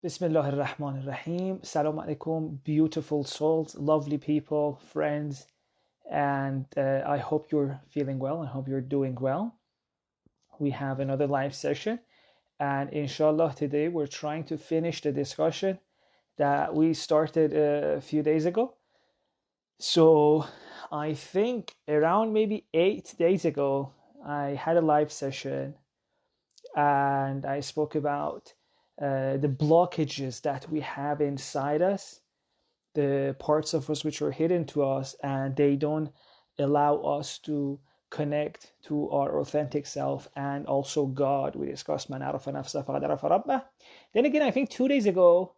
Bismillah ar-Rahman ar-Rahim. Salam alaikum, beautiful souls, lovely people, friends, and I hope you're feeling well. I hope you're doing well. We have another live session, and inshallah, today we're trying to finish the discussion that we started a few days ago. So, I think around maybe 8 days ago, I had a live session and I spoke about the blockages that we have inside us, the parts of us which are hidden to us, and they don't allow us to connect to our authentic self and also God. We discussed man arafa nafsa faqad arafa rabbah. Then again, I think 2 days ago,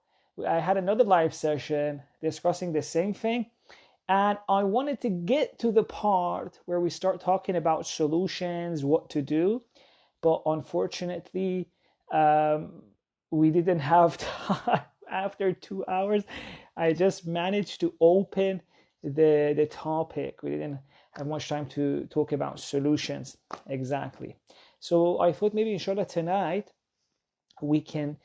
I had another live session discussing the same thing. And I wanted to get to the part where we start talking about solutions, what to do. But unfortunately, we didn't have time. After 2 hours, I just managed to open the topic. We didn't have much time to talk about solutions exactly. So I thought maybe inshallah tonight we can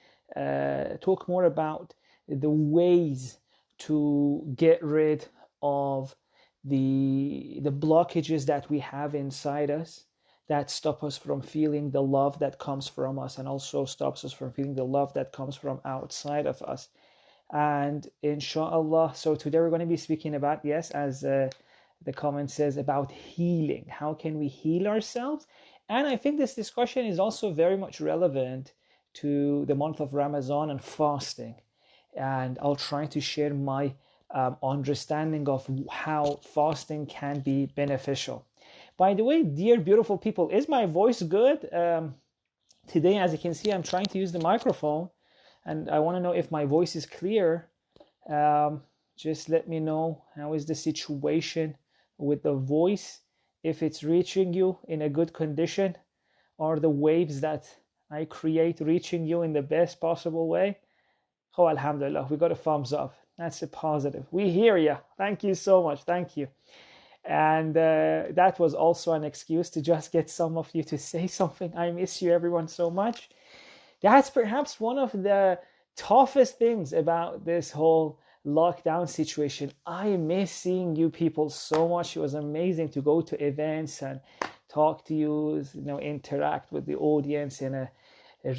talk more about the ways to get rid of the blockages that we have inside us that stop us from feeling the love that comes from us, and also stops us from feeling the love that comes from outside of us. And inshallah, so today we're going to be speaking about, yes, as the comment says, about healing. How can we heal ourselves? And I think this discussion is also very much relevant to the month of Ramadan and fasting. And I'll try to share my understanding of how fasting can be beneficial. By the way, dear beautiful people, is my voice good? Today, as you can see, I'm trying to use the microphone, and I want to know if my voice is clear. Just let me know how is the situation with the voice, if it's reaching you in a good condition. Are the waves that I create reaching you in the best possible way? Oh, alhamdulillah, we got a thumbs up. That's a positive. We hear you. Thank you so much. Thank you. And that was also an excuse to just get some of you to say something. I miss you, everyone, so much. That's perhaps one of the toughest things about this whole lockdown situation. I miss seeing you people so much. It was amazing to go to events and talk to you, interact with the audience in a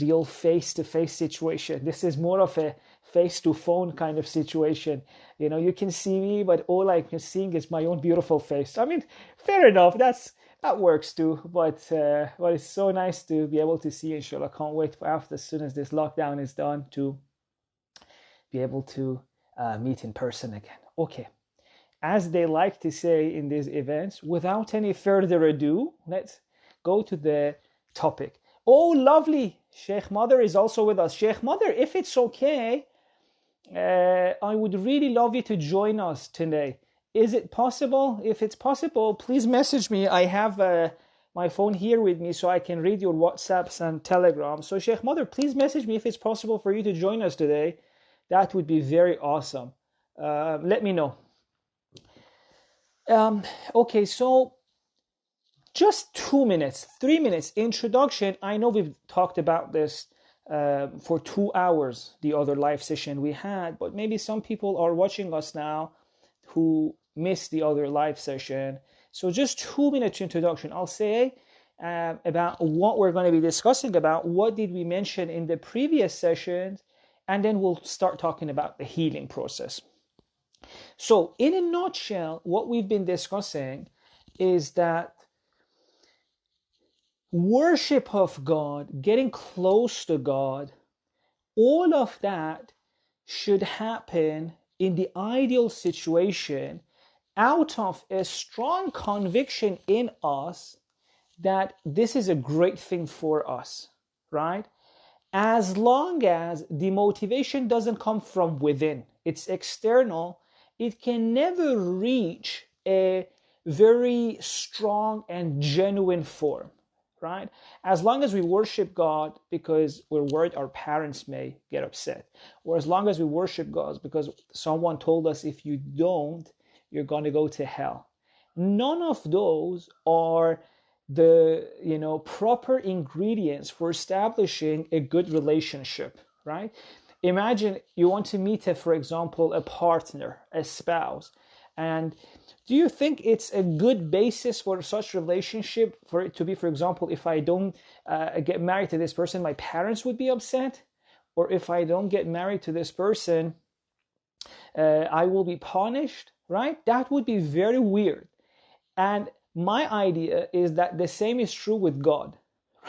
real face-to-face situation. This is more of a face-to-phone kind of situation. You can see me, but all I can see is my own beautiful face. I mean, fair enough. That works too. But it's so nice to be able to see, inshallah. I can't wait for after, as soon as this lockdown is done, to be able to meet in person again. Okay. As they like to say in these events, without any further ado, let's go to the topic. Oh, lovely. Sheikh Mother is also with us. Sheikh Mother, if it's okay, I would really love you to join us today. Is it possible? If it's possible, please message me. I have my phone here with me so I can read your WhatsApps and Telegrams. So Sheikh Mother, please message me if it's possible for you to join us today. That would be very awesome. Let me know. Okay, so just 2 minutes, 3 minutes introduction. I know we've talked about this for 2 hours, the other live session we had, but maybe some people are watching us now who missed the other live session. So just 2 minutes introduction. I'll say about what we're going to be discussing about, what did we mention in the previous sessions, and then we'll start talking about the healing process. So in a nutshell, what we've been discussing is that worship of God, getting close to God, all of that should happen in the ideal situation out of a strong conviction in us that this is a great thing for us, right? As long as the motivation doesn't come from within, it's external, it can never reach a very strong and genuine form, right? As long as we worship God because we're worried our parents may get upset, or as long as we worship God because someone told us if you don't, you're going to go to hell. None of those are the proper ingredients for establishing a good relationship, right? Imagine you want to meet, for example, a partner, a spouse. And do you think it's a good basis for such relationship for it to be, for example, if I don't get married to this person, my parents would be upset? Or if I don't get married to this person, I will be punished, right? That would be very weird. And my idea is that the same is true with God,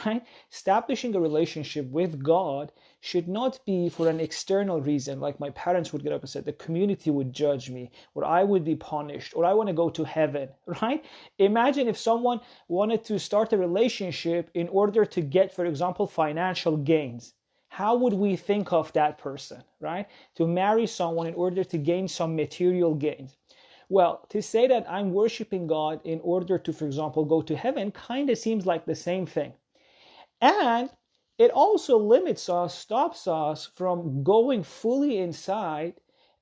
right? Establishing a relationship with God should not be for an external reason, like my parents would get upset, the community would judge me, or I would be punished, or I want to go to heaven, right? Imagine if someone wanted to start a relationship in order to get, for example, financial gains. How would we think of that person, right? To marry someone in order to gain some material gains. Well, to say that I'm worshiping God in order to, for example, go to heaven kind of seems like the same thing. And it also limits us, stops us from going fully inside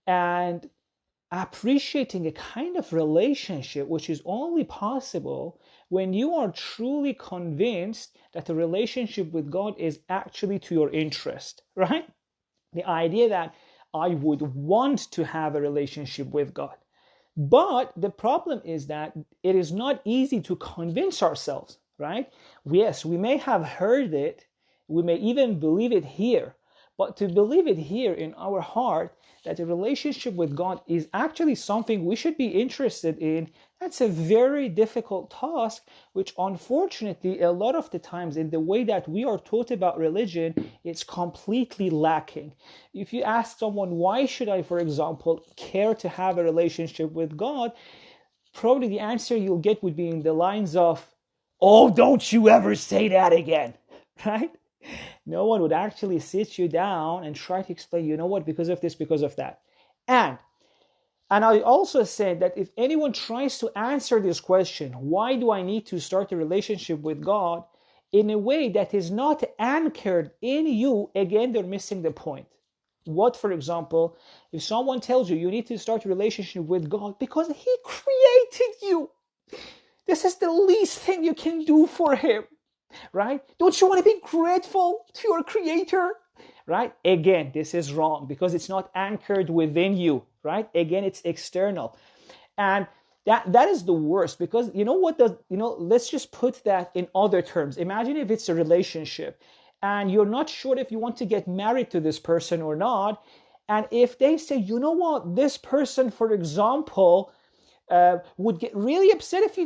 and appreciating a kind of relationship which is only possible when you are truly convinced that the relationship with God is actually to your interest, right? The idea that I would want to have a relationship with God. But the problem is that it is not easy to convince ourselves, right? Yes, we may have heard it, we may even believe it here, but to believe it here in our heart that a relationship with God is actually something we should be interested in, that's a very difficult task, which unfortunately a lot of the times in the way that we are taught about religion, it's completely lacking. If you ask someone, why should I, for example, care to have a relationship with God? Probably the answer you'll get would be in the lines of, oh, don't you ever say that again, right? No one would actually sit you down and try to explain, you know what, because of this, because of that. And I also said that if anyone tries to answer this question, why do I need to start a relationship with God, in a way that is not anchored in you, again, they're missing the point. What, for example, if someone tells you you need to start a relationship with God because He created you, this is the least thing you can do for Him. Right? Don't you want to be grateful to your Creator? Right? Again, this is wrong because it's not anchored within you. Right? Again, it's external. And that is the worst, because let's just put that in other terms. Imagine if it's a relationship and you're not sure if you want to get married to this person or not. And if they say, you know what, this person, for example, would get really upset if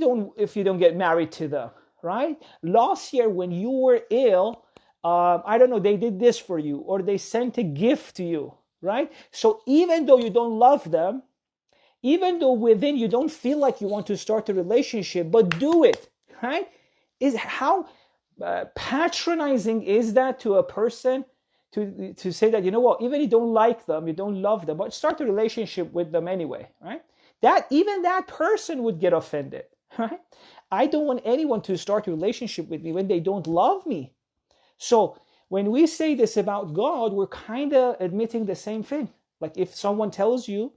you don't get married to them. Right? Last year when you were ill, I don't know, they did this for you, or they sent a gift to you, right? So even though you don't love them, even though within you don't feel like you want to start a relationship, but do it, right? How patronizing is that to a person to say that, you know what, even if you don't like them, you don't love them, but start a relationship with them anyway, right? That even that person would get offended, right? I don't want anyone to start a relationship with me when they don't love me. So when we say this about God, we're kind of admitting the same thing. Like if someone tells you,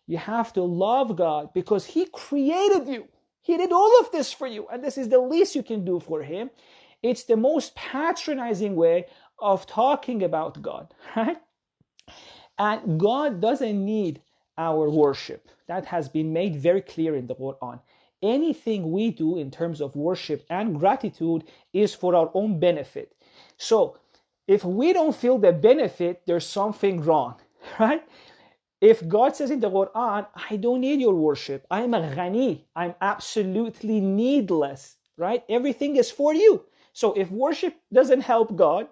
you have to love God because He created you. He did all of this for you, and this is the least you can do for Him. It's the most patronizing way of talking about God, right? And God doesn't need our worship. That has been made very clear in the Quran. Anything we do in terms of worship and gratitude is for our own benefit. So if we don't feel the benefit, there's something wrong, right? If God says in the Quran, I don't need your worship, I'm a ghani, I'm absolutely needless, right? Everything is for you. So if worship doesn't help God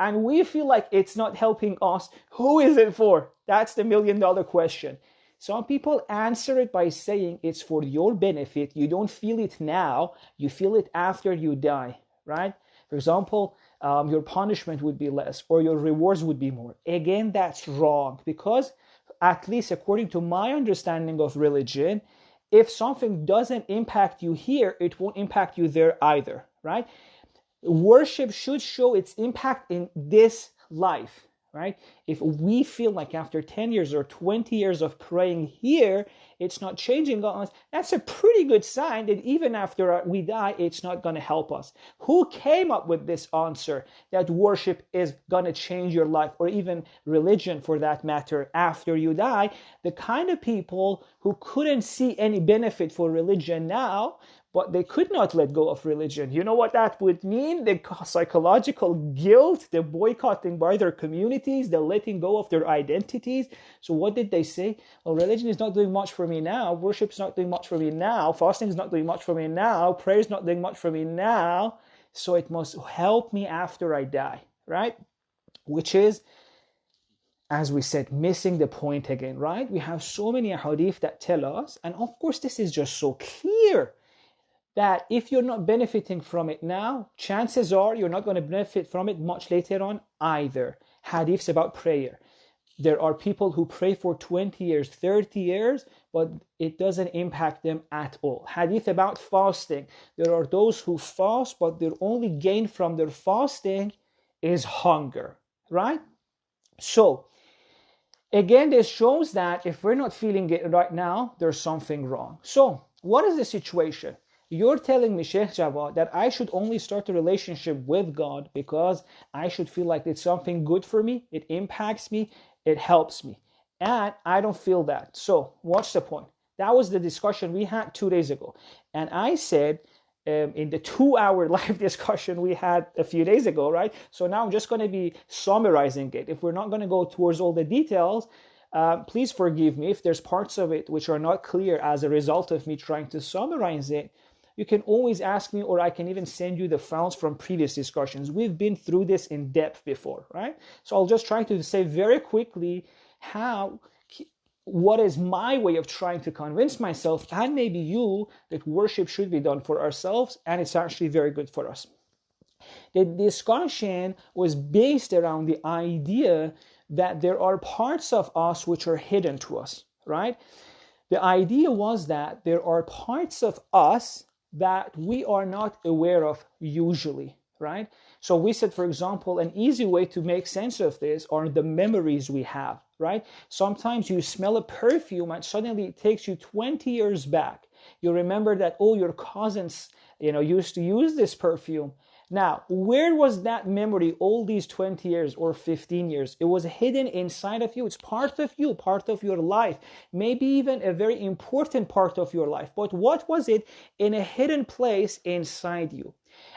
and we feel like it's not helping us, who is it for? That's the $1 million question. Some people answer it by saying it's for your benefit. You don't feel it now, you feel it after you die, right? For example, your punishment would be less or your rewards would be more. Again, that's wrong, because at least according to my understanding of religion, if something doesn't impact you here, it won't impact you there either, right? Worship should show its impact in this life, right? If we feel like after 10 years or 20 years of praying here, it's not changing us, that's a pretty good sign that even after we die, it's not going to help us. Who came up with this answer that worship is going to change your life, or even religion for that matter, after you die? The kind of people who couldn't see any benefit for religion now, but they could not let go of religion. You know what that would mean? The psychological guilt, the boycotting by their communities, the letting go of their identities. So what did they say? Well, religion is not doing much for me now. Worship is not doing much for me now. Fasting is not doing much for me now. Prayer is not doing much for me now. So it must help me after I die, right? Which is, as we said, missing the point again, right? We have so many hadith that tell us, and of course this is just so clear, that if you're not benefiting from it now, chances are you're not going to benefit from it much later on either. Hadiths about prayer. There are people who pray for 20 years, 30 years, but it doesn't impact them at all. Hadith about fasting. There are those who fast, but their only gain from their fasting is hunger, right? So, again, this shows that if we're not feeling it right now, there's something wrong. So, what is the situation? You're telling me, Sheikh Jawad, that I should only start a relationship with God because I should feel like it's something good for me, it impacts me, it helps me. And I don't feel that. So what's the point? That was the discussion we had 2 days ago. And I said in the 2-hour live discussion we had a few days ago, right? So now I'm just going to be summarizing it. If we're not going to go towards all the details, please forgive me if there's parts of it which are not clear as a result of me trying to summarize it. You can always ask me, or I can even send you the files from previous discussions. We've been through this in depth before, right? So I'll just try to say very quickly what is my way of trying to convince myself, and maybe you, that worship should be done for ourselves, and it's actually very good for us. The discussion was based around the idea that there are parts of us which are hidden to us, right? The idea was that there are parts of us that we are not aware of usually, right? So we said, for example, an easy way to make sense of this are the memories we have, right? Sometimes you smell a perfume and suddenly it takes you 20 years back. You remember that, oh, your cousins, used to use this perfume. Now, where was that memory all these 20 years or 15 years? It was hidden inside of you. It's part of you, part of your life, maybe even a very important part of your life. But what was it in a hidden place inside you?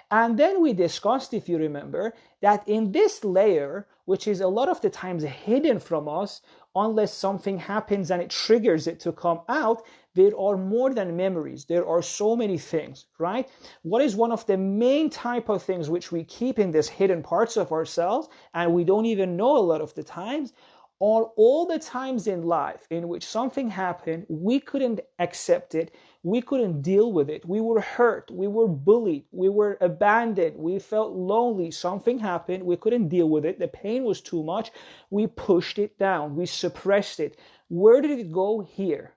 And then we discussed, if you remember, that in this layer, which is a lot of the times hidden from us, unless something happens and it triggers it to come out, there are more than memories. There are so many things, right? What is one of the main type of things which we keep in this hidden parts of ourselves, and we don't even know a lot of the times, are all the times in life in which something happened, we couldn't accept it, we couldn't deal with it, we were hurt, we were bullied, we were abandoned, we felt lonely, something happened, we couldn't deal with it, the pain was too much, we pushed it down, we suppressed it. Where did it go? Here.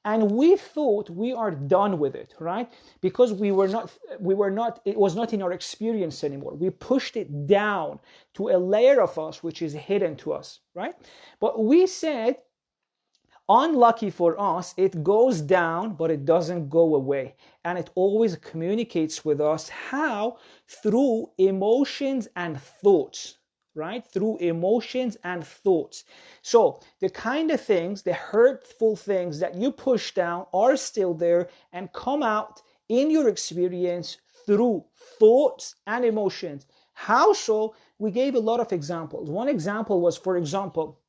And we thought we are done with it, right? Because it was not in our experience anymore. We pushed it down to a layer of us which is hidden to us, right? But we said, unlucky for us, it goes down, but it doesn't go away. And it always communicates with us. How? Through emotions and thoughts. Right? Through emotions and thoughts. So the kind of things, the hurtful things that you push down are still there and come out in your experience through thoughts and emotions. How so? We gave a lot of examples. One example was, for example,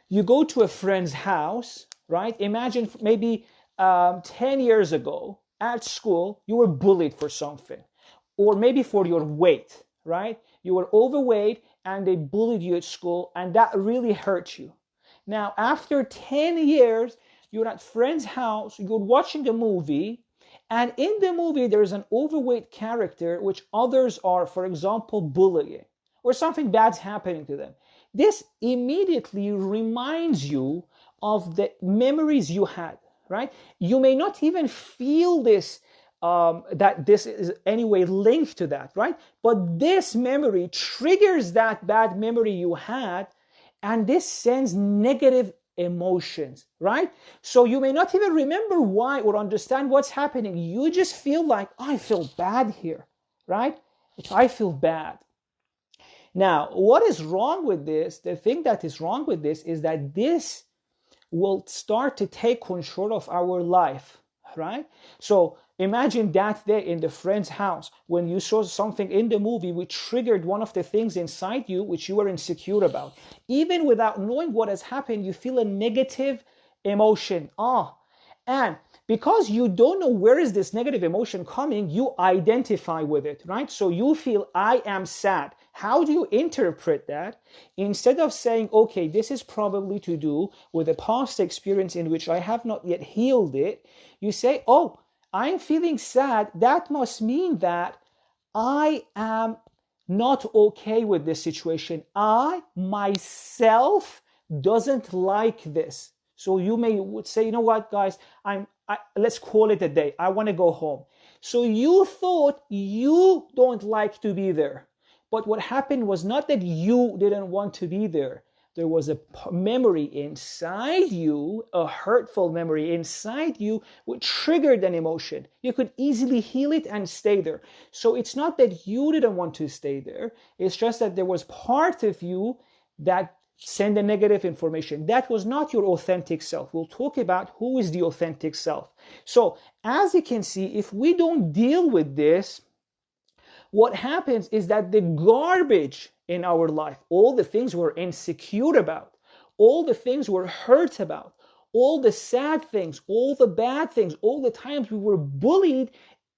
you go to a friend's house, right? Imagine maybe 10 years ago at school, you were bullied for something, or maybe for your weight, right? You were overweight and they bullied you at school, and that really hurt you. Now, after 10 years, you're at friend's house, you're watching a movie, and in the movie, there's an overweight character which others are, for example, bullying, or something bad's happening to them. This immediately reminds you of the memories you had, right? You may not even feel this that this is anyway linked to that, right? But this memory triggers that bad memory you had, and this sends negative emotions, right? So you may not even remember why or understand what's happening. You just feel like, I feel bad here, right? I feel bad. Now, what is wrong with this? The thing that is wrong with this is that this will start to take control of our life, right? So imagine that day in the friend's house when you saw something in the movie which triggered one of the things inside you which you were insecure about. Even without knowing what has happened, you feel a negative emotion. And because you don't know where is this negative emotion coming, you identify with it, right? So you feel, I am sad. How do you interpret that? Instead of saying, okay, this is probably to do with a past experience in which I have not yet healed it, you say, oh, I'm feeling sad. That must mean that I am not okay with this situation. I myself doesn't like this. So you may say, you know what, guys, let's call it a day. I want to go home. So you thought you don't like to be there. But what happened was not that you didn't want to be there. There was a memory inside you, a hurtful memory inside you, which triggered an emotion. You could easily heal it and stay there. So it's not that you didn't want to stay there. It's just that there was part of you that sent a negative information. That was not your authentic self. We'll talk about who is the authentic self. So as you can see, if we don't deal with this, what happens is that the garbage in our life, all the things we're insecure about, all the things we're hurt about, all the sad things, all the bad things, all the times we were bullied,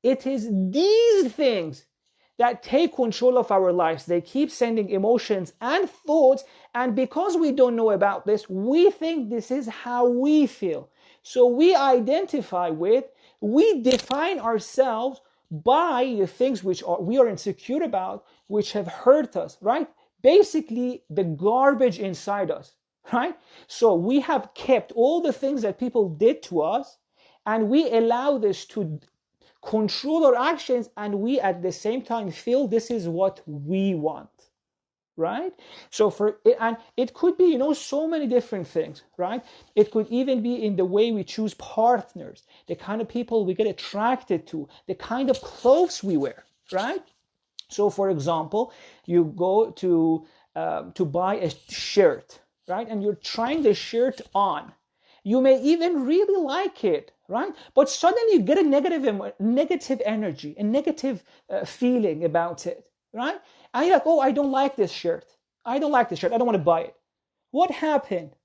it is these things that take control of our lives. They keep sending emotions and thoughts, and because we don't know about this, we think this is how we feel. So we identify with, we define ourselves by the things which we are insecure about, which have hurt us, right? Basically, the garbage inside us, right? So we have kept all the things that people did to us, and we allow this to control our actions, and we at the same time feel this is what we want, right? So and it could be, so many different things, right? It could even be in the way we choose partners, the kind of people we get attracted to, the kind of clothes we wear, right? So for example, you go to buy a shirt, right? And you're trying the shirt on. You may even really like it, right? But suddenly you get a negative energy, a negative feeling about it, right? And you're like, oh, I don't like this shirt. I don't like this shirt. I don't want to buy it. What happened?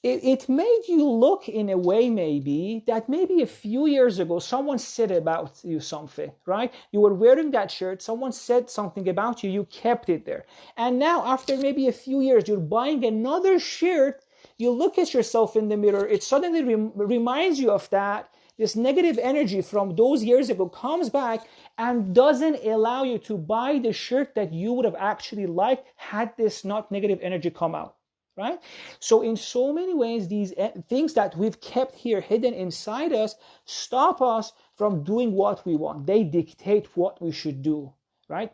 It made you look in a way maybe that maybe a few years ago someone said about you something, right? You were wearing that shirt, someone said something about you, you kept it there. And now after maybe a few years, you're buying another shirt, you look at yourself in the mirror, it suddenly reminds you of that. This negative energy from those years ago comes back and doesn't allow you to buy the shirt that you would have actually liked had this not negative energy come out, right? So in so many ways, these things that we've kept here hidden inside us stop us from doing what we want. They dictate what we should do, right?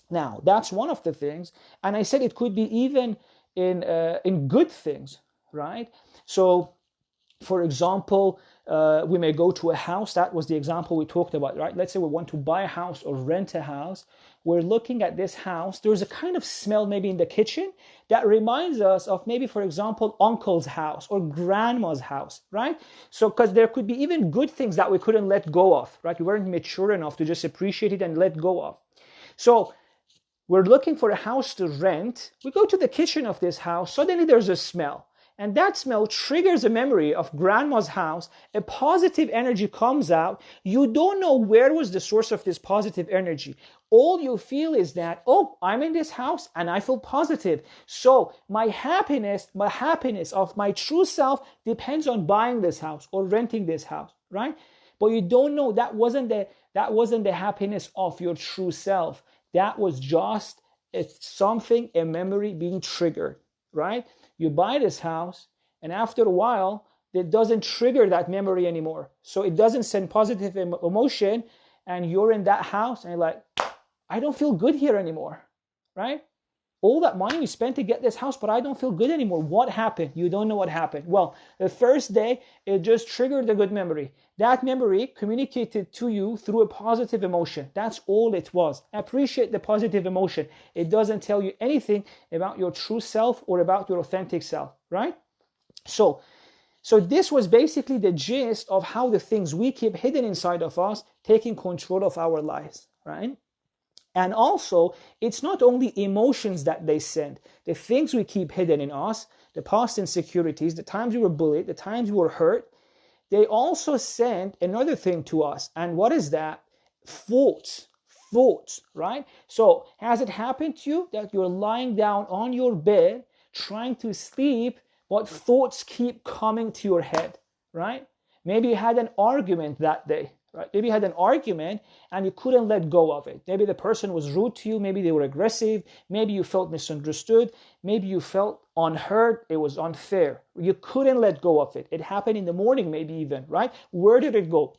Now, that's one of the things. And I said it could be even in good things, right? So, for example, we may go to a house. That was the example we talked about, right? Let's say we want to buy a house or rent a house. We're looking at this house. There's a kind of smell maybe in the kitchen that reminds us of maybe, for example, uncle's house or grandma's house, right? So, because there could be even good things that we couldn't let go of, right? We weren't mature enough to just appreciate it and let go of. So, we're looking for a house to rent. We go to the kitchen of this house. Suddenly there's a smell. And that smell triggers a memory of grandma's house. A positive energy comes out. You don't know where was the source of this positive energy. All you feel is that, oh, I'm in this house and I feel positive. So my happiness of my true self depends on buying this house or renting this house, right? But you don't know that wasn't the happiness of your true self. That was just a memory being triggered, right? You buy this house, and after a while, that doesn't trigger that memory anymore. So it doesn't send positive emotion, and you're in that house and you're like, I don't feel good here anymore, right? All that money we spent to get this house, but I don't feel good anymore. What happened? You don't know what happened. Well, the first day, it just triggered a good memory. That memory communicated to you through a positive emotion. That's all it was. Appreciate the positive emotion. It doesn't tell you anything about your true self or about your authentic self, right? So this was basically the gist of how the things we keep hidden inside of us taking control of our lives, right? And also, it's not only emotions that they send. The things we keep hidden in us, the past insecurities, the times we were bullied, the times we were hurt, they also send another thing to us. And what is that? Thoughts, right? So has it happened to you that you're lying down on your bed trying to sleep, but thoughts keep coming to your head, right? Maybe you had an argument that day, right? Maybe you had an argument and you couldn't let go of it. Maybe the person was rude to you. Maybe they were aggressive. Maybe you felt misunderstood. Maybe you felt unheard. It was unfair. You couldn't let go of it. It happened in the morning, maybe even, right? Where did it go?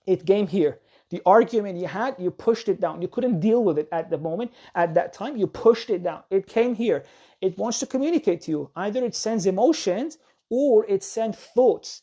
It came here. The argument you had, you pushed it down. You couldn't deal with it at the moment, at that time. You pushed it down. It came here. It wants to communicate to you. Either it sends emotions or it sent thoughts.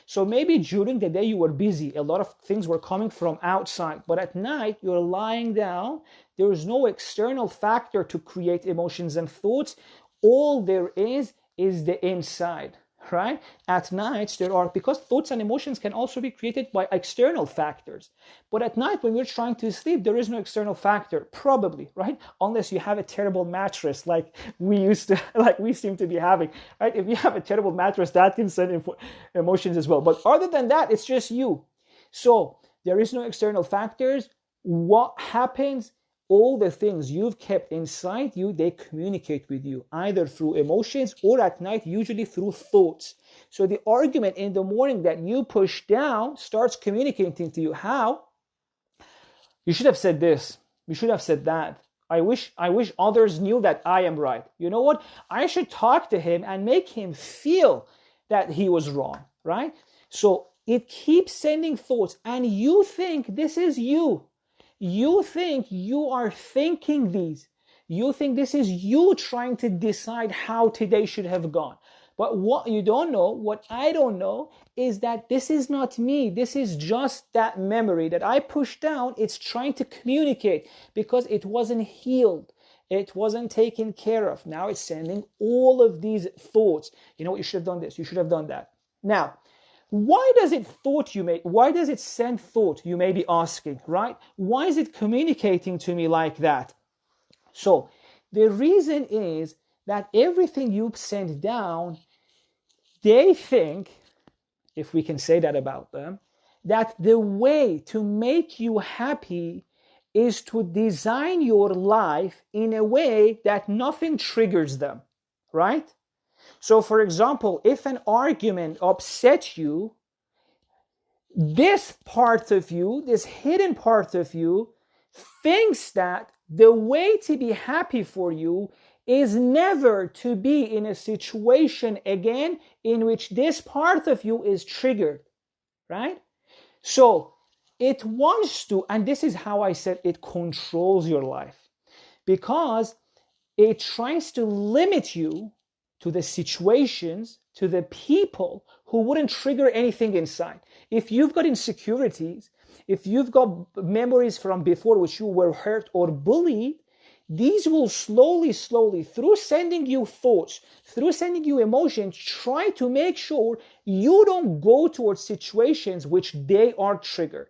So maybe during the day you were busy. A lot of things were coming from outside. But at night, you're lying down. There is no external factor to create emotions and thoughts. All there is the inside, right? At night, because thoughts and emotions can also be created by external factors. But at night, when you're trying to sleep, there is no external factor, probably, right? Unless you have a terrible mattress like we seem to be having, right? If you have a terrible mattress, that can send emotions as well. But other than that, it's just you. So there is no external factors. What happens? All the things you've kept inside you, they communicate with you, either through emotions or at night, usually through thoughts. So the argument in the morning that you push down starts communicating to you. How? You should have said this. You should have said that. I wish others knew that I am right. You know what? I should talk to him and make him feel that he was wrong, right? So it keeps sending thoughts, and you think this is you. You think you are thinking these. You think this is you trying to decide how today should have gone. But what you don't know, what I don't know, is that this is not me. This is just that memory that I pushed down. It's trying to communicate because it wasn't healed. It wasn't taken care of. Now it's sending all of these thoughts. You know what? You should have done this. You should have done that. Now, why does it send thought? You may be asking, right? Why is it communicating to me like that? So the reason is that everything you send down, they think, if we can say that about them, that the way to make you happy is to design your life in a way that nothing triggers them, right? So, for example, if an argument upsets you, this part of you, this hidden part of you, thinks that the way to be happy for you is never to be in a situation again in which this part of you is triggered, right? So it wants to, and this is how I said it controls your life, because it tries to limit you to the situations, to the people who wouldn't trigger anything inside. If you've got insecurities, if you've got memories from before which you were hurt or bullied, these will slowly, through sending you thoughts, through sending you emotions, try to make sure you don't go towards situations which they are triggered.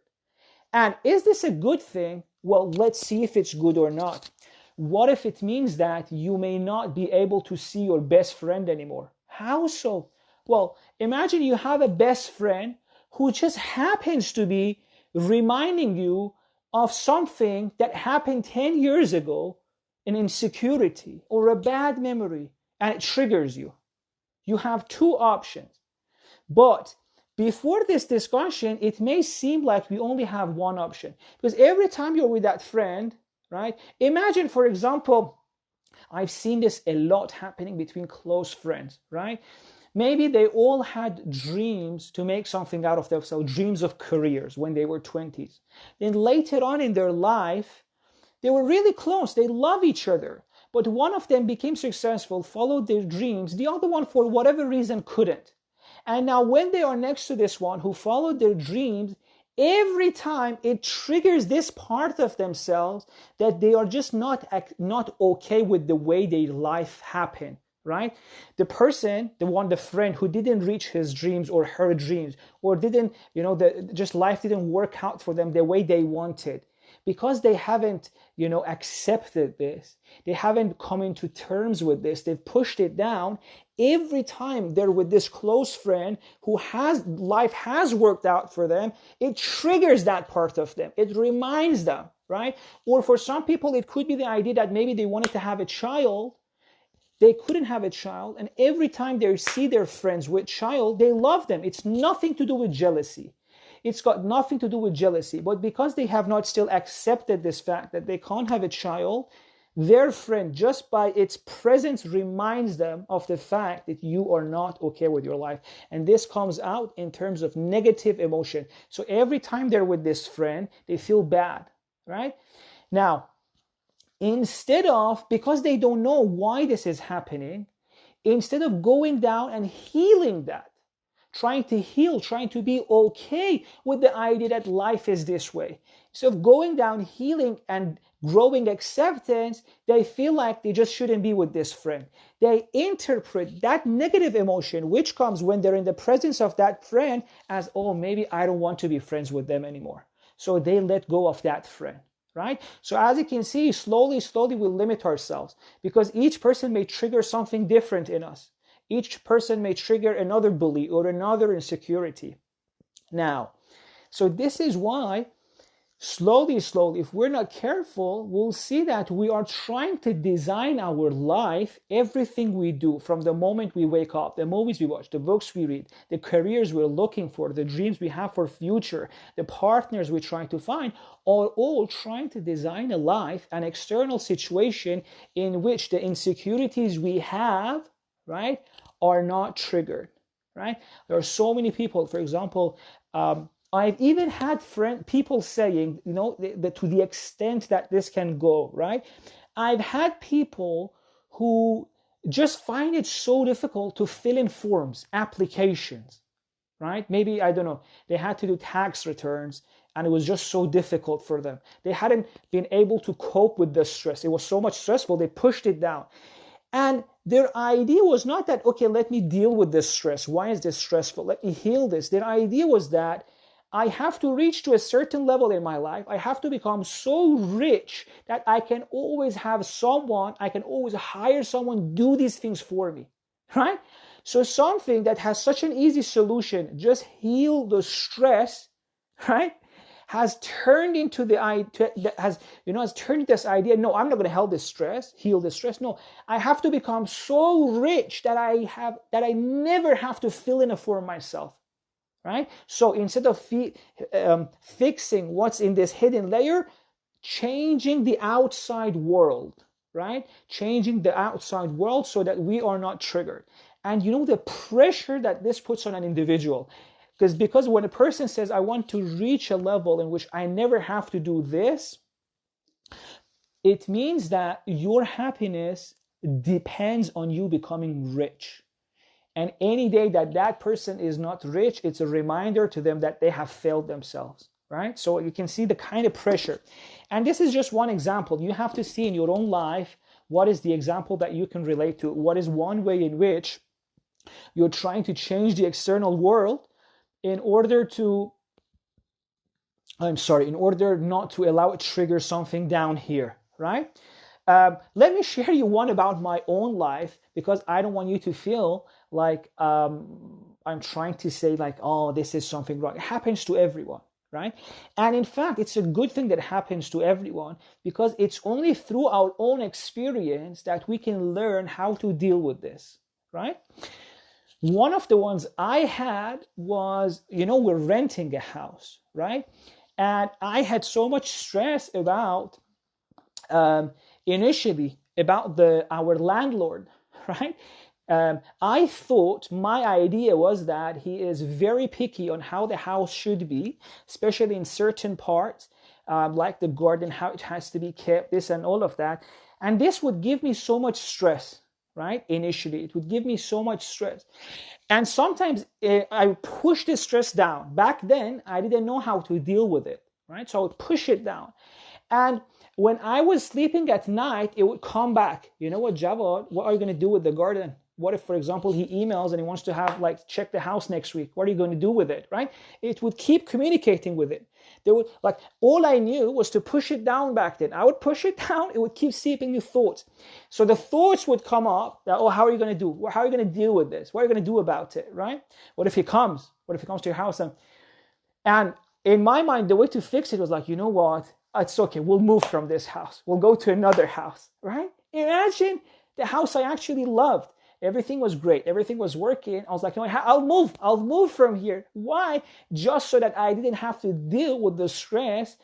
And is this a good thing? Well, let's see if it's good or not. What if it means that you may not be able to see your best friend anymore? How so? Well, imagine you have a best friend who just happens to be reminding you of something that happened 10 years ago, an insecurity or a bad memory, and it triggers you. You have two options. But before this discussion, it may seem like we only have one option. Because every time you're with that friend, right? Imagine, for example, I've seen this a lot happening between close friends, right? Maybe they all had dreams to make something out of themselves, dreams of careers when they were 20s. Then later on in their life, they were really close. They love each other. But one of them became successful, followed their dreams. The other one, for whatever reason, couldn't. And now when they are next to this one who followed their dreams, every time it triggers this part of themselves that they are just not okay with the way their life happened, right? The person, the friend who didn't reach his dreams or her dreams, or didn't, just life didn't work out for them the way they wanted. Because they haven't, accepted this, they haven't come into terms with this, they've pushed it down. Every time they're with this close friend who life has worked out for them, it triggers that part of them. It reminds them, right? Or for some people, it could be the idea that maybe they wanted to have a child, they couldn't have a child, and every time they see their friends with child, they love them. It's nothing to do with jealousy. It's got nothing to do with jealousy, but because they have not still accepted this fact that they can't have a child, their friend, just by its presence, reminds them of the fact that you are not okay with your life. And this comes out in terms of negative emotion. So every time they're with this friend, they feel bad, right? Now, instead of, because they don't know why this is happening, instead of going down and healing that, trying to heal, trying to be okay with the idea that life is this way. Instead of going down, healing and growing acceptance, they feel like they just shouldn't be with this friend. They interpret that negative emotion, which comes when they're in the presence of that friend, as, oh, maybe I don't want to be friends with them anymore. So they let go of that friend, right? So as you can see, slowly, we limit ourselves because each person may trigger something different in us. Each person may trigger another belief or another insecurity. Now, so this is why slowly, if we're not careful, we'll see that we are trying to design our life, everything we do from the moment we wake up, the movies we watch, the books we read, the careers we're looking for, the dreams we have for future, the partners we're trying to find, are all trying to design a life, an external situation in which the insecurities we have, right, are not triggered, right? There are so many people, for example, I've even had people saying, that to the extent that this can go, right? I've had people who just find it so difficult to fill in forms, applications, right? Maybe, I don't know, they had to do tax returns and it was just so difficult for them. They hadn't been able to cope with the stress. It was so much stressful, they pushed it down. And their idea was not that, okay, let me deal with this stress. Why is this stressful? Let me heal this. Their idea was that I have to reach to a certain level in my life. I have to become so rich that I can always have someone, I can always hire someone do these things for me, right? So something that has such an easy solution, just heal the stress, right? Has turned into has turned this idea, no, I'm not going to heal this stress. No, I have to become so rich that I never have to fill in a form myself, right? So instead of fixing what's in this hidden layer, changing the outside world, right? Changing the outside world so that we are not triggered. And the pressure that this puts on an individual. Because when a person says, I want to reach a level in which I never have to do this, it means that your happiness depends on you becoming rich. And any day that person is not rich, it's a reminder to them that they have failed themselves, right? So you can see the kind of pressure. And this is just one example. You have to see in your own life, what is the example that you can relate to? What is one way in which you're trying to change the external world in order not to allow it to trigger something down here, right? Let me share you one about my own life, because I don't want you to feel like I'm trying to say like, oh, this is something wrong. It happens to everyone, right? And in fact, it's a good thing that happens to everyone, because it's only through our own experience that we can learn how to deal with this, right? One of the ones I had was, we're renting a house, right? And I had so much stress about, initially, about our landlord, right? I thought my idea was that he is very picky on how the house should be, especially in certain parts, like the garden, how it has to be kept, this and all of that. And this would give me so much stress, right? Initially, it would give me so much stress. And sometimes I would push the stress down. Back then, I didn't know how to deal with it, right? So I would push it down. And when I was sleeping at night, it would come back. You know what, Javad, what are you going to do with the garden? What if, for example, he emails and he wants to have, like, check the house next week? What are you going to do with it, right? It would keep communicating with it. There would, like, all I knew was to push it down back then. I would push it down. It would keep seeping the thoughts. So the thoughts would come up that, oh, how are you going to do? How are you going to deal with this? What are you going to do about it, right? What if he comes? What if he comes to your house? And in my mind, the way to fix it was like, you know what? It's okay. We'll move from this house. We'll go to another house, right? Imagine the house I actually loved. Everything was great. Everything was working. I was like, no, I'll move. I'll move from here. Why? Just so that I didn't have to deal with the stress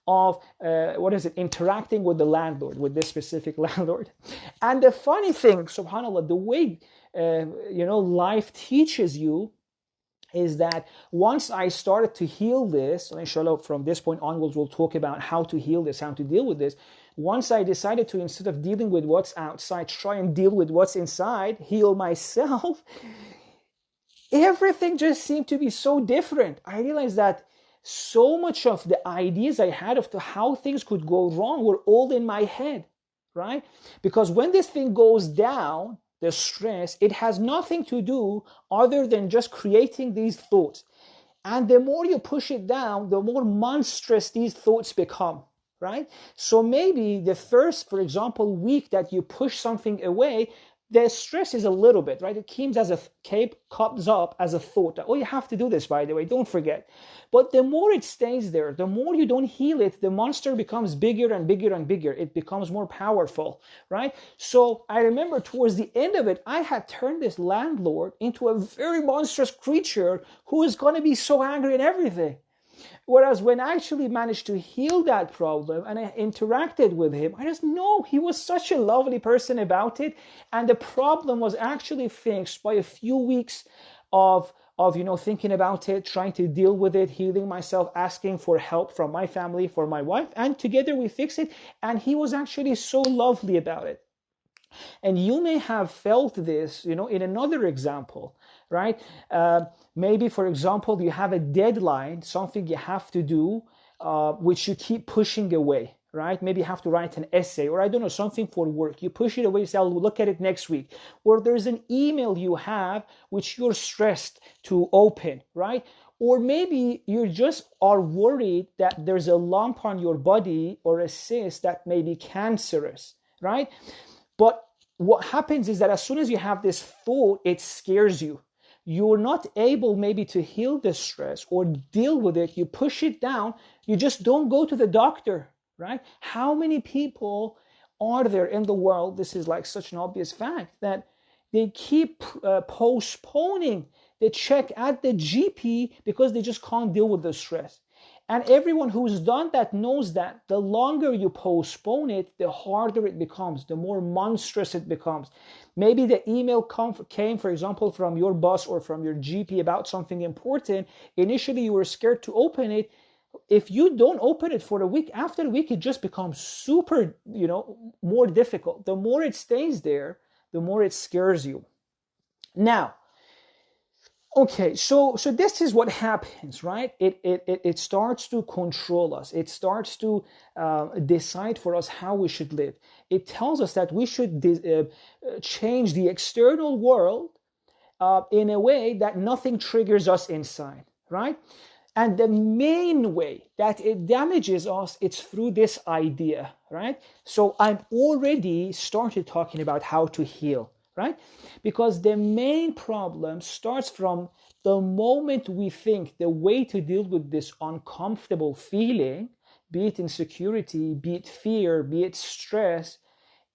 of, interacting with the landlord, with this specific landlord. And the funny thing, subhanAllah, the way, life teaches you is that once I started to heal this, and inshallah from this point onwards we'll talk about how to heal this, how to deal with this. Once I decided to, instead of dealing with what's outside, try and deal with what's inside, heal myself, everything just seemed to be so different. I realized that so much of the ideas I had of how things could go wrong were all in my head, right? Because when this thing goes down, the stress, it has nothing to do other than just creating these thoughts. And the more you push it down, the more monstrous these thoughts become, right? So maybe the first, for example, week that you push something away, the stress is a little bit, right? It comes up as a thought that, oh, you have to do this, by the way, don't forget. But the more it stays there, the more you don't heal it, the monster becomes bigger and bigger and bigger. It becomes more powerful, right? So I remember towards the end of it, I had turned this landlord into a very monstrous creature who is going to be so angry and everything. Whereas when I actually managed to heal that problem and I interacted with him, I just know he was such a lovely person about it. And the problem was actually fixed by a few weeks of thinking about it, trying to deal with it, healing myself, asking for help from my family, for my wife. And together we fixed it. And he was actually so lovely about it. And you may have felt this, in another example, right? Maybe, for example, you have a deadline, something you have to do, which you keep pushing away, right? Maybe you have to write an essay, or I don't know, something for work. You push it away, you say, I'll look at it next week. Or there's an email you have which you're stressed to open, right? Or maybe you just are worried that there's a lump on your body or a cyst that may be cancerous, right? But what happens is that as soon as you have this thought, it scares you. You're not able maybe to heal the stress or deal with it. You push it down. You just don't go to the doctor, right? How many people are there in the world? This is like such an obvious fact that they keep postponing the check at the GP because they just can't deal with the stress. And everyone who's done that knows that the longer you postpone it, the harder it becomes, the more monstrous it becomes. Maybe the email came, for example, from your boss or from your GP about something important. Initially, you were scared to open it. If you don't open it for a week, after a week, it just becomes super, more difficult. The more it stays there, the more it scares you. Now, okay, so this is what happens, right? It starts to control us. It starts to decide for us how we should live. It tells us that we should change the external world in a way that nothing triggers us inside, right? And the main way that it damages us, it's through this idea, right? So I've already started talking about how to heal, right? Because the main problem starts from the moment we think the way to deal with this uncomfortable feeling, be it insecurity, be it fear, be it stress,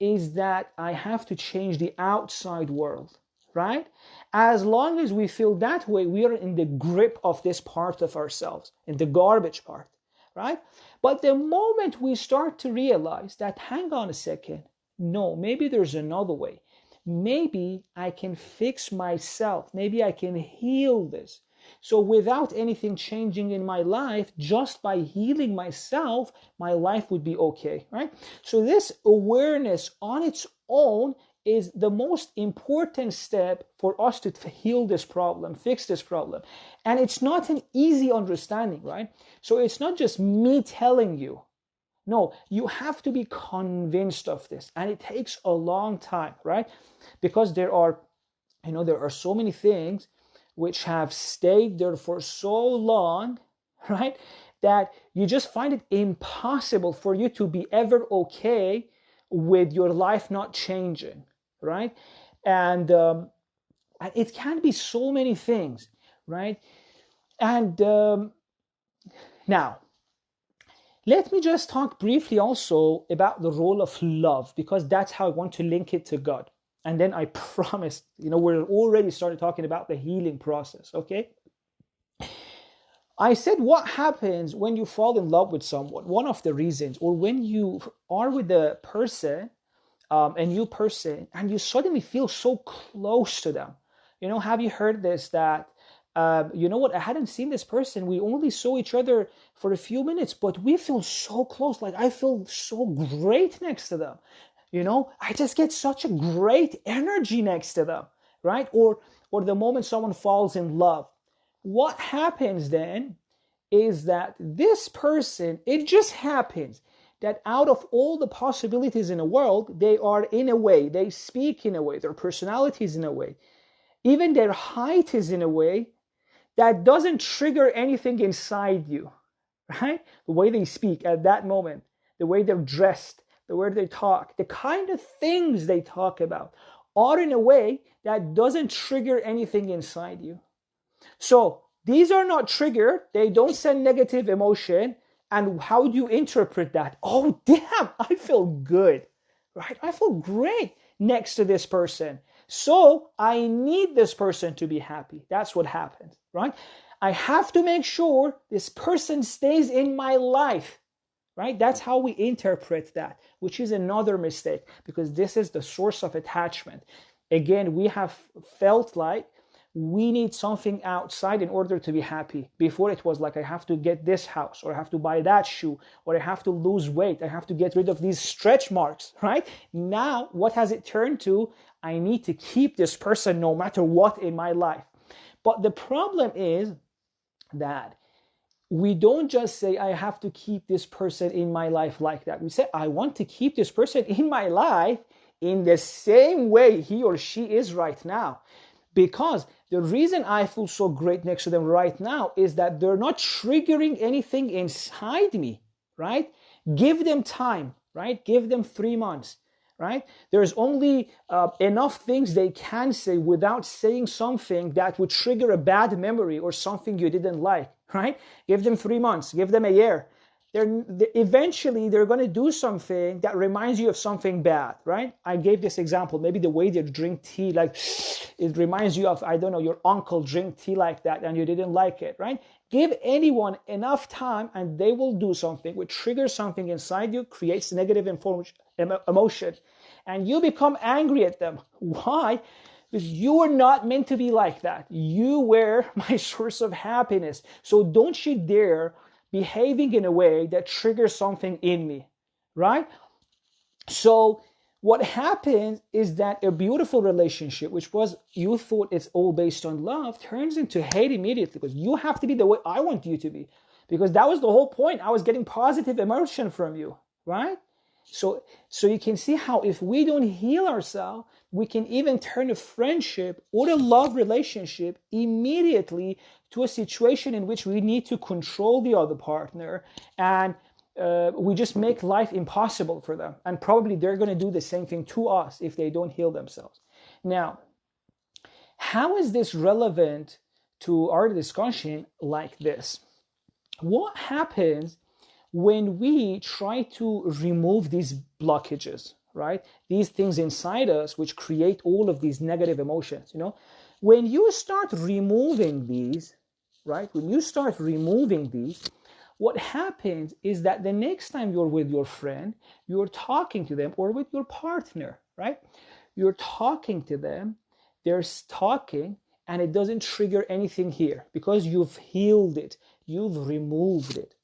is that I have to change the outside world, right? As long as we feel that way, we are in the grip of this part of ourselves, in the garbage part, right? But the moment we start to realize that, hang on a second, no, maybe there's another way. maybe I can fix myself. Maybe I can heal this. So without anything changing in my life, just by healing myself, my life would be okay, right? So this awareness on its own is the most important step for us to heal this problem, fix this problem. And it's not an easy understanding, right? So it's not just me telling you. No, you have to be convinced of this. And it takes a long time, right? Because there are so many things which have stayed there for so long, right? That you just find it impossible for you to be ever okay with your life not changing, right? And it can be so many things, right? And now, let me just talk briefly also about the role of love, because that's how I want to link it to God. And then I promise, we're already started talking about the healing process, okay? I said, what happens when you fall in love with someone? One of the reasons, or when you are with a person, a new person, and you suddenly feel so close to them. Have you heard this, that, I hadn't seen this person. We only saw each other for a few minutes, but we feel so close. Like, I feel so great next to them. I just get such a great energy next to them, right? Or the moment someone falls in love. What happens then is that this person, it just happens that out of all the possibilities in the world, they are in a way, they speak in a way, their personality is in a way, even their height is in a way that doesn't trigger anything inside you, right? The way they speak at that moment, the way they're dressed, the way they talk, the kind of things they talk about are in a way that doesn't trigger anything inside you. So these are not triggered. They don't send negative emotion. And how do you interpret that? Oh, damn, I feel good, right? I feel great next to this person. So I need this person to be happy. That's what happens, right? I have to make sure this person stays in my life, right? That's how we interpret that, which is another mistake, because this is the source of attachment. Again, we have felt like we need something outside in order to be happy. Before, it was like, I have to get this house, or I have to buy that shoe, or I have to lose weight, I have to get rid of these stretch marks, right? Now, what has it turned to? I need to keep this person no matter what in my life. But the problem is that we don't just say, I have to keep this person in my life like that. We say, I want to keep this person in my life in the same way he or she is right now. Because the reason I feel so great next to them right now is that they're not triggering anything inside me, right? Give them time, right? Give them 3 months, right? There's only enough things they can say without saying something that would trigger a bad memory or something you didn't like, right? Give them 3 months, give them a year. Eventually, they're going to do something that reminds you of something bad, right? I gave this example. Maybe the way they drink tea, like it reminds you of, I don't know, your uncle drink tea like that and you didn't like it, right? Give anyone enough time and they will do something which triggers something inside you, creates negative emotion, and you become angry at them. Why? Because you are not meant to be like that. You were my source of happiness. So don't you dare behaving in a way that triggers something in me, right? So what happens is that a beautiful relationship, which was, you thought it's all based on love, turns into hate immediately, because you have to be the way I want you to be, because that was the whole point. I was getting positive emotion from you, right? So you can see how if we don't heal ourselves, we can even turn a friendship or a love relationship immediately to a situation in which we need to control the other partner, and we just make life impossible for them. And probably they're going to do the same thing to us if they don't heal themselves. Now, how is this relevant to our discussion like this? What happens when we try to remove these blockages, right? These things inside us which create all of these negative emotions, when you start removing these, right? When you start removing these, what happens is that the next time you're with your friend, you're talking to them, or with your partner, right? you're talking to them, they're talking, and it doesn't trigger anything here because you've healed it, you've removed it.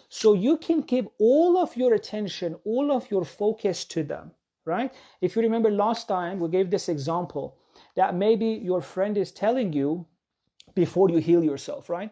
So you can give all of your attention, all of your focus to them, right? If you remember last time, we gave this example that maybe your friend is telling you before you heal yourself, right?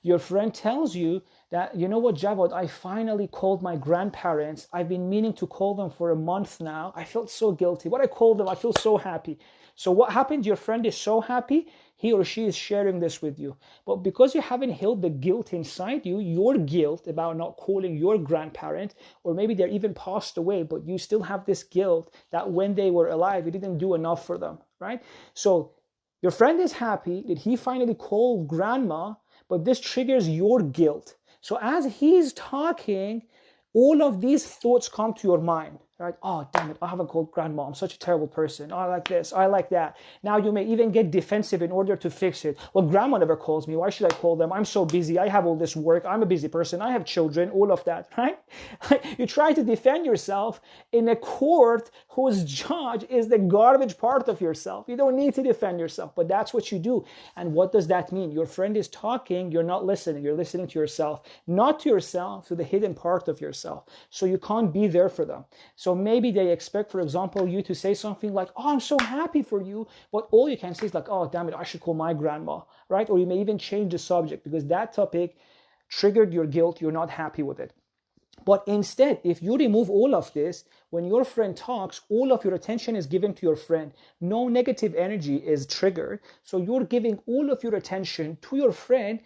Your friend tells you that, you know what, Javad, I finally called my grandparents. I've been meaning to call them for a month now. I felt so guilty. When I called them, I feel so happy. So what happened? Your friend is so happy. He or she is sharing this with you. But because you haven't healed the guilt inside you, your guilt about not calling your grandparent, or maybe they're even passed away, but you still have this guilt that when they were alive, you didn't do enough for them, right? So your friend is happy that he finally called grandma, but this triggers your guilt. So as he's talking, all of these thoughts come to your mind, right? Oh, damn it, I haven't called grandma. I'm such a terrible person. Oh, I like this, I like that. Now you may even get defensive in order to fix it. Well, grandma never calls me. Why should I call them? I'm so busy. I have all this work. I'm a busy person. I have children, all of that, right? You try to defend yourself in a court whose judge is the garbage part of yourself. You don't need to defend yourself, but that's what you do. And what does that mean? Your friend is talking, you're not listening. You're listening to yourself, not to yourself, to the hidden part of yourself. So you can't be there for them. So maybe they expect, for example, you to say something like, oh, I'm so happy for you. But all you can say is like, oh, damn it, I should call my grandma, right? Or you may even change the subject because that topic triggered your guilt. You're not happy with it. But instead, if you remove all of this, when your friend talks, all of your attention is given to your friend. No negative energy is triggered. So you're giving all of your attention to your friend.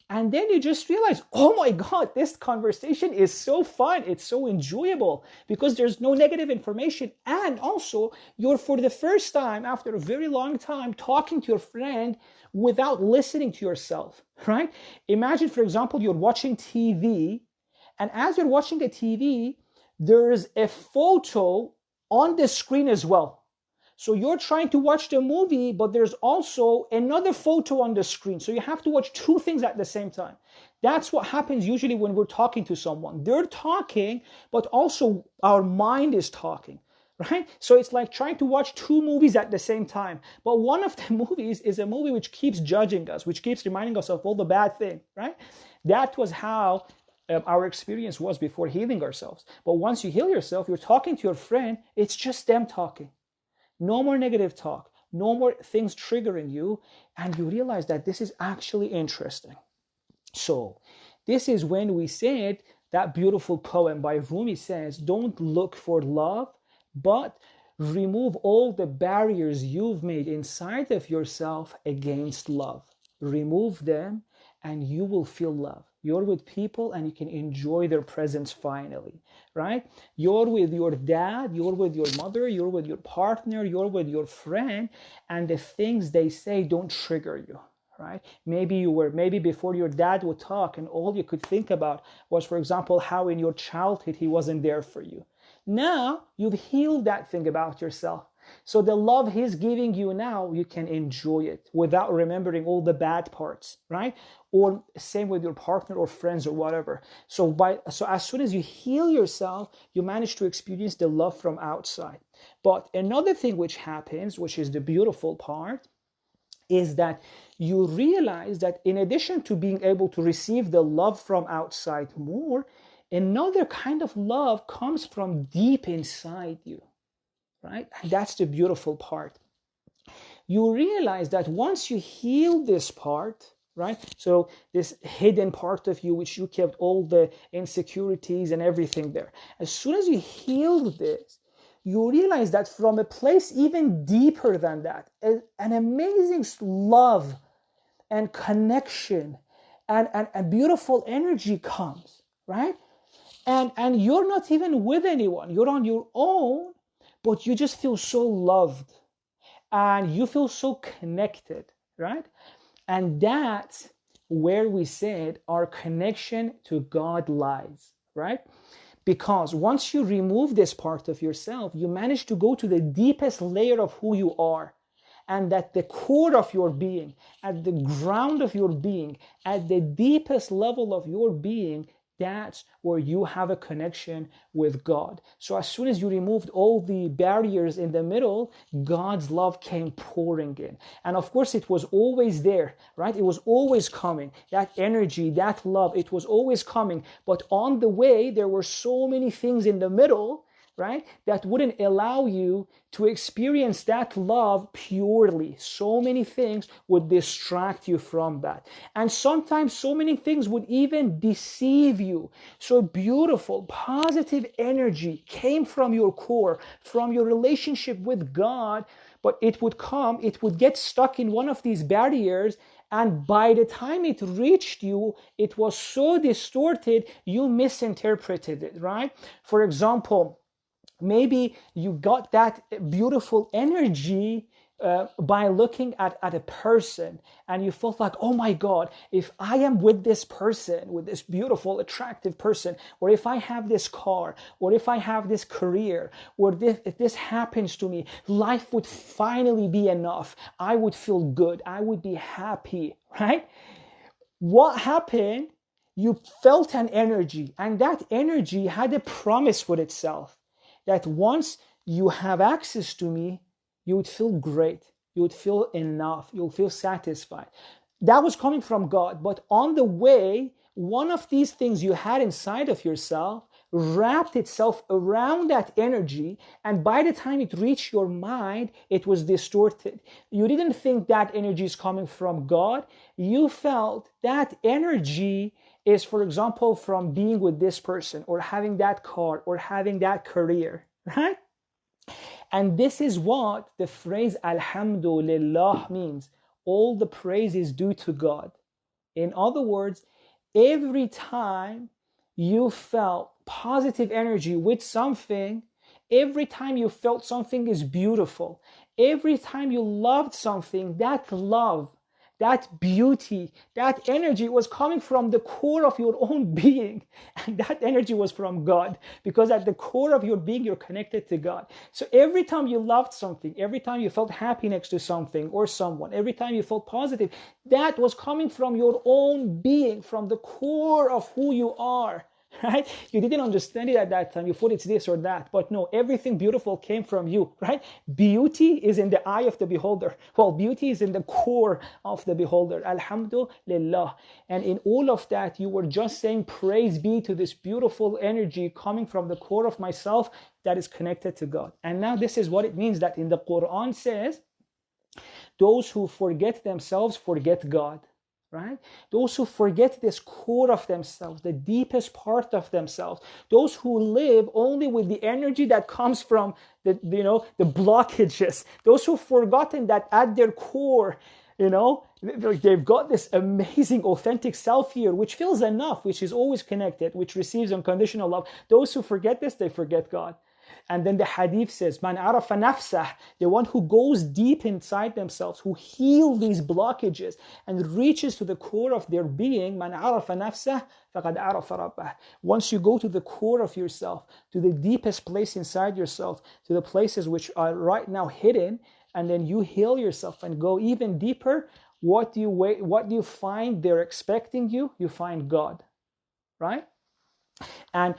And then you just realize, oh my God, this conversation is so fun. It's so enjoyable because there's no negative information. And also, you're for the first time after a very long time talking to your friend without listening to yourself, right? Imagine, for example, you're watching TV. And as you're watching the TV, there's a photo on the screen as well. So you're trying to watch the movie, but there's also another photo on the screen. So you have to watch two things at the same time. That's what happens usually when we're talking to someone. They're talking, but also our mind is talking, right? So it's like trying to watch two movies at the same time. But one of the movies is a movie which keeps judging us, which keeps reminding us of all the bad things, right? That was how our experience was before healing ourselves. But once you heal yourself, you're talking to your friend, it's just them talking. No more negative talk, no more things triggering you, and you realize that this is actually interesting. So this is when we said that beautiful poem by Rumi says, don't look for love, but remove all the barriers you've made inside of yourself against love. Remove them and you will feel love. You're with people and you can enjoy their presence finally, right? You're with your dad, you're with your mother, you're with your partner, you're with your friend, and the things they say don't trigger you, right? Maybe before your dad would talk and all you could think about was, for example, how in your childhood he wasn't there for you. Now you've healed that thing about yourself. So the love he's giving you now, you can enjoy it without remembering all the bad parts, right? Or same with your partner or friends or whatever. So as soon as you heal yourself, you manage to experience the love from outside. But another thing which happens, which is the beautiful part, is that you realize that in addition to being able to receive the love from outside more, another kind of love comes from deep inside you. Right? And that's the beautiful part. You realize that once you heal this part, right? So this hidden part of you, which you kept all the insecurities and everything there. As soon as you healed this, you realize that from a place even deeper than that, an amazing love and connection and beautiful energy comes, right? And you're not even with anyone. You're on your own. But you just feel so loved and you feel so connected, right? And that's where we said our connection to God lies, right? Because once you remove this part of yourself, you manage to go to the deepest layer of who you are. And at the core of your being, at the ground of your being, at the deepest level of your being, that's where you have a connection with God. So as soon as you removed all the barriers in the middle, God's love came pouring in. And of course, it was always there, right? It was always coming. That energy, that love, it was always coming. But on the way, there were so many things in the middle, right, that wouldn't allow you to experience that love purely. So many things would distract you from that. And sometimes so many things would even deceive you. So beautiful, positive energy came from your core, from your relationship with God, but it would come, it would get stuck in one of these barriers, and by the time it reached you, it was so distorted, you misinterpreted it, right? For example, maybe you got that beautiful energy by looking at a person, and you felt like, oh my God, if I am with this person, with this beautiful, attractive person, or if I have this car, or if I have this career, or if this happens to me, life would finally be enough. I would feel good. I would be happy, right? What happened? You felt an energy, and that energy had a promise with itself that once you have access to me, you would feel great. You would feel enough. You'll feel satisfied. That was coming from God. But on the way, one of these things you had inside of yourself wrapped itself around that energy, and by the time it reached your mind, it was distorted. You didn't think that energy is coming from God. You felt that energy is, for example, from being with this person, or having that car, or having that career, right? And this is what the phrase Alhamdulillah means. All the praise is due to God. In other words, every time you felt positive energy with something, every time you felt something is beautiful, every time you loved something, that love, that beauty, that energy was coming from the core of your own being. And that energy was from God, because at the core of your being, you're connected to God. So every time you loved something, every time you felt happy next to something or someone, every time you felt positive, that was coming from your own being, from the core of who you are. Right? You didn't understand it at that time. You thought it's this or that. But no, everything beautiful came from you, right? Beauty is in the eye of the beholder. Well, beauty is in the core of the beholder. Alhamdulillah. And in all of that, you were just saying, praise be to this beautiful energy coming from the core of myself that is connected to God. And now this is what it means that in the Quran says, those who forget themselves forget God. Right? Those who forget this core of themselves, the deepest part of themselves, those who live only with the energy that comes from the blockages, those who've forgotten that at their core, they've got this amazing authentic self here, which feels enough, which is always connected, which receives unconditional love. Those who forget this, they forget God. And then the hadith says, Man arafa nafsah, the one who goes deep inside themselves, who heal these blockages and reaches to the core of their being, Man arafa nafsah, faqad arafa rabbah. Once you go to the core of yourself, to the deepest place inside yourself, to the places which are right now hidden, and then you heal yourself and go even deeper, what do you find they're expecting you? You find God, right? And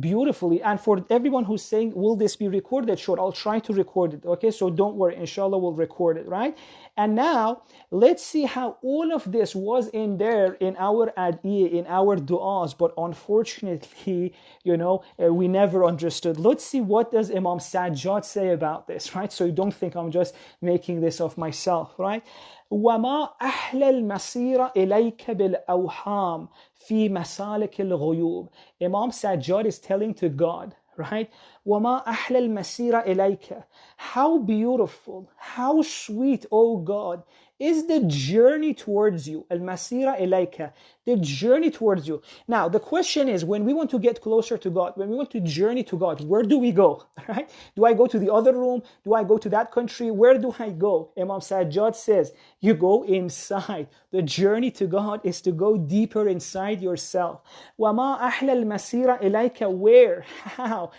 beautifully, and for everyone who's saying, will this be recorded? Sure, I'll try to record it. Okay, so don't worry, inshallah we'll record it, right? And now let's see how all of this was in there in our adiyah, in our du'as, but unfortunately, we never understood. Let's see, what does Imam Sajjad say about this, right? So you don't think I'm just making this of myself, right? وما أحلى المسير إليك بالأوهام في مسالك الغيوب. Imam Sajjad is telling to God, right? وما أحلى المسير إليك. How beautiful, how sweet, oh God, is the journey towards you. Al-masira ilayka, the journey towards you. Now, the question is, when we want to get closer to God, when we want to journey to God, where do we go? Right? Do I go to the other room? Do I go to that country? Where do I go? Imam Sajjad says, you go inside. The journey to God is to go deeper inside yourself. وَمَا أَحْلَى الْمَسِيرَ إِلَيْكَ. Where? How?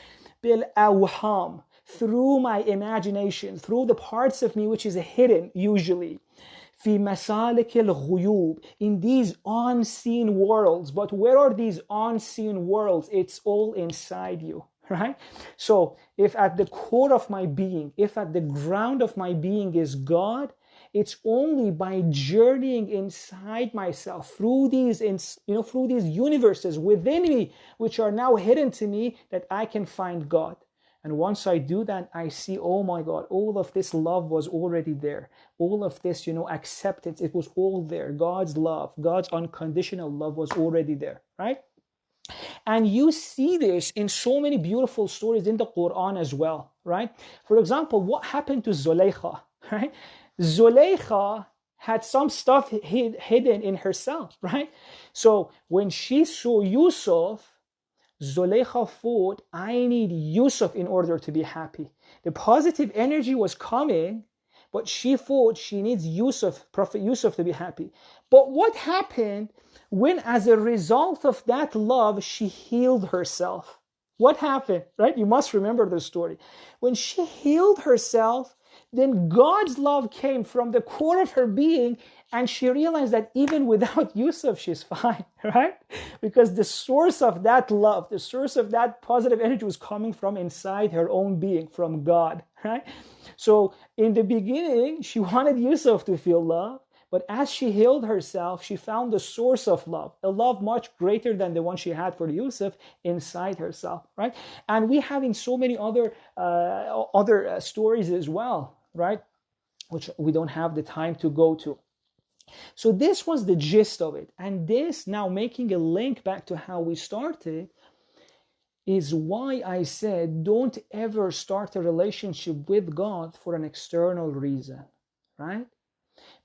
بِالْأَوْهَامِ. Through my imagination, through the parts of me which is hidden usually. في مسالك الغيوب, in these unseen worlds. But where are these unseen worlds? It's all inside you, right? So if at the core of my being, if at the ground of my being is God, it's only by journeying inside myself through these, through these universes within me, which are now hidden to me, that I can find God. And once I do that, I see, oh my God, all of this love was already there. All of this, acceptance, it was all there. God's love, God's unconditional love was already there, right? And you see this in so many beautiful stories in the Quran as well, right? For example, what happened to Zulaykha, right? Zulaykha had some stuff hidden in herself, right? So when she saw Yusuf, Zulaykha thought, I need Yusuf in order to be happy. The positive energy was coming, but she thought she needs Yusuf, Prophet Yusuf, to be happy. But what happened when, as a result of that love, she healed herself? What happened, right? You must remember the story. When she healed herself, then God's love came from the core of her being, and she realized that even without Yusuf, she's fine, right? Because the source of that love, the source of that positive energy was coming from inside her own being, from God, right? So in the beginning, she wanted Yusuf to feel love, but as she healed herself, she found the source of love, a love much greater than the one she had for Yusuf, inside herself, right? And we have in so many other stories as well, right? Which we don't have the time to go to. So this was the gist of it. And this, now making a link back to how we started, is why I said don't ever start a relationship with God for an external reason, right?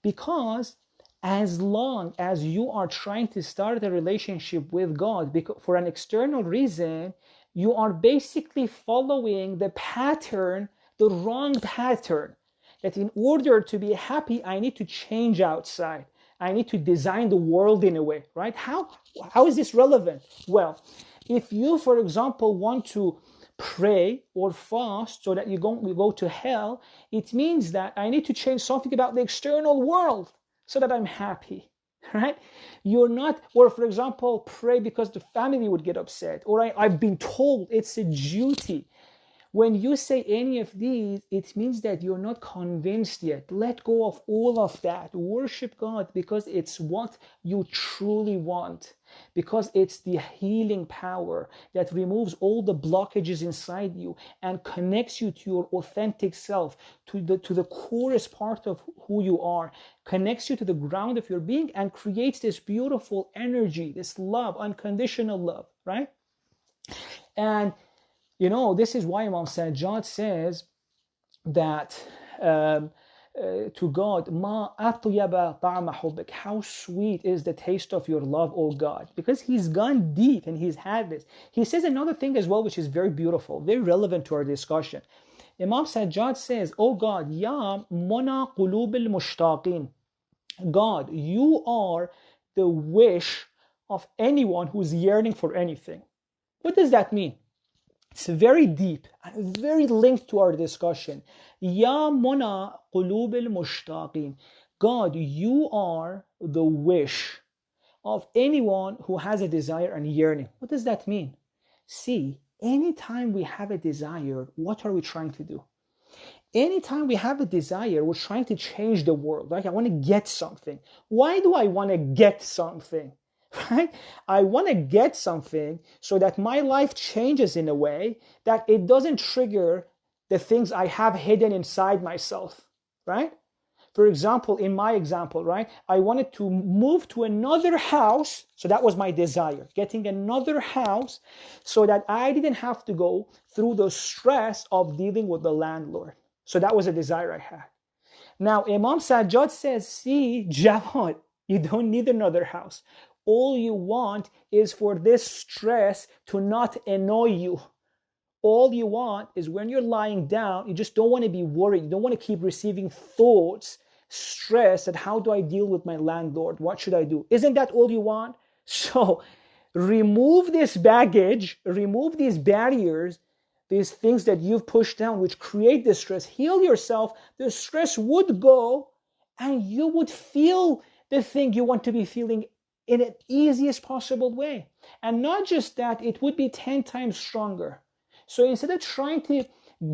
Because as long as you are trying to start a relationship with God for an external reason, you are basically following the pattern, the wrong pattern. That in order to be happy, I need to change outside. I need to design the world in a way, right? How is this relevant? Well, if you, for example, want to pray or fast so that you go to hell, it means that I need to change something about the external world so that I'm happy, right? You're not, or for example, pray because the family would get upset, or I've been told it's a duty. When you say any of these, it means that you're not convinced yet. Let go of all of that. Worship God because it's what you truly want. Because it's the healing power that removes all the blockages inside you and connects you to your authentic self, to the corest part of who you are, connects you to the ground of your being, and creates this beautiful energy, this love, unconditional love, right? And this is why Imam Sajjad says that to God, Ma atyaba ta'ama hubbik, how sweet is the taste of your love, O God, because he's gone deep and he's had this. He says another thing as well, which is very beautiful, very relevant to our discussion. Imam Sajjad says, O God, Ya mona qulub al-mushtaqin, God, you are the wish of anyone who's yearning for anything. What does that mean? It's very deep and very linked to our discussion. Ya mona qulub al-mushtaqin. God, you are the wish of anyone who has a desire and yearning. What does that mean? See, anytime we have a desire, what are we trying to do? Anytime we have a desire, we're trying to change the world. Like, I want to get something. Why do I want to get something? Right? I want to get something so that my life changes in a way that it doesn't trigger the things I have hidden inside myself, right? For example, in my example, right, I wanted to move to another house, so that was my desire, getting another house so that I didn't have to go through the stress of dealing with the landlord. So that was a desire I had. Now, Imam Sajjad says, see, Jawad, you don't need another house. All you want is for this stress to not annoy you. All you want is when you're lying down, you just don't want to be worried. You don't want to keep receiving thoughts, stress that how do I deal with my landlord? What should I do? Isn't that all you want? So remove this baggage, remove these barriers, these things that you've pushed down, which create this stress. Heal yourself. The stress would go, and you would feel the thing you want to be feeling in the easiest possible way. And not just that, it would be 10 times stronger. So instead of trying to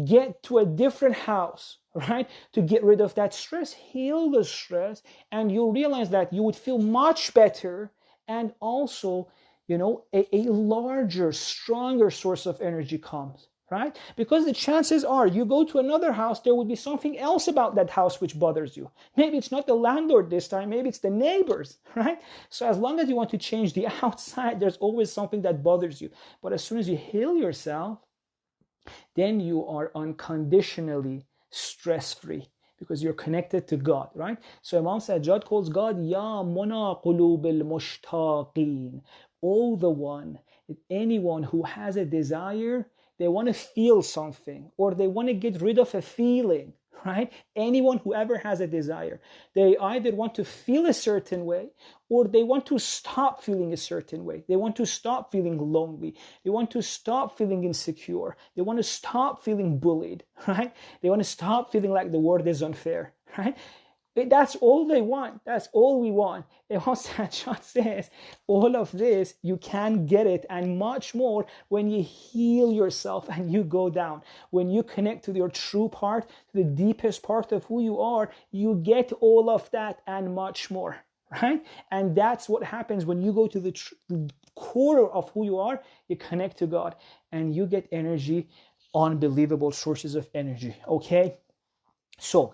get to a different house, right, to get rid of that stress, heal the stress, and you'll realize that you would feel much better, and also, a larger, stronger source of energy comes, right? Because the chances are you go to another house, there would be something else about that house which bothers you. Maybe it's not the landlord this time, maybe it's the neighbors, right? So as long as you want to change the outside, there's always something that bothers you. But as soon as you heal yourself, then you are unconditionally stress-free, because you're connected to God, right? So Imam Sajjad calls God Ya Muna Qulub al-Mushtaqeen, all the one, anyone who has a desire, they want to feel something, or they want to get rid of a feeling, right? Anyone who ever has a desire, they either want to feel a certain way, or they want to stop feeling a certain way. They want to stop feeling lonely. They want to stop feeling insecure. They want to stop feeling bullied, right? They want to stop feeling like the world is unfair, right? That's all they want. That's all we want. Imam Sajjad says, all of this, you can get it and much more when you heal yourself and you go down. When you connect to your true part, to the deepest part of who you are, you get all of that and much more, right? And that's what happens when you go to the core of who you are. You connect to God and you get energy, unbelievable sources of energy, okay? So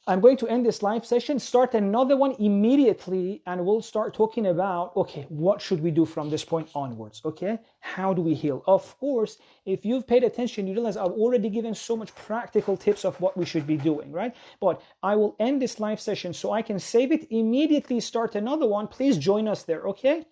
I'm going to end this live session, start another one immediately, and we'll start talking about, okay, what should we do from this point onwards, okay? How do we heal? Of course, if you've paid attention, you realize I've already given so much practical tips of what we should be doing, right? But I will end this live session so I can save it, immediately start another one. Please join us there, okay?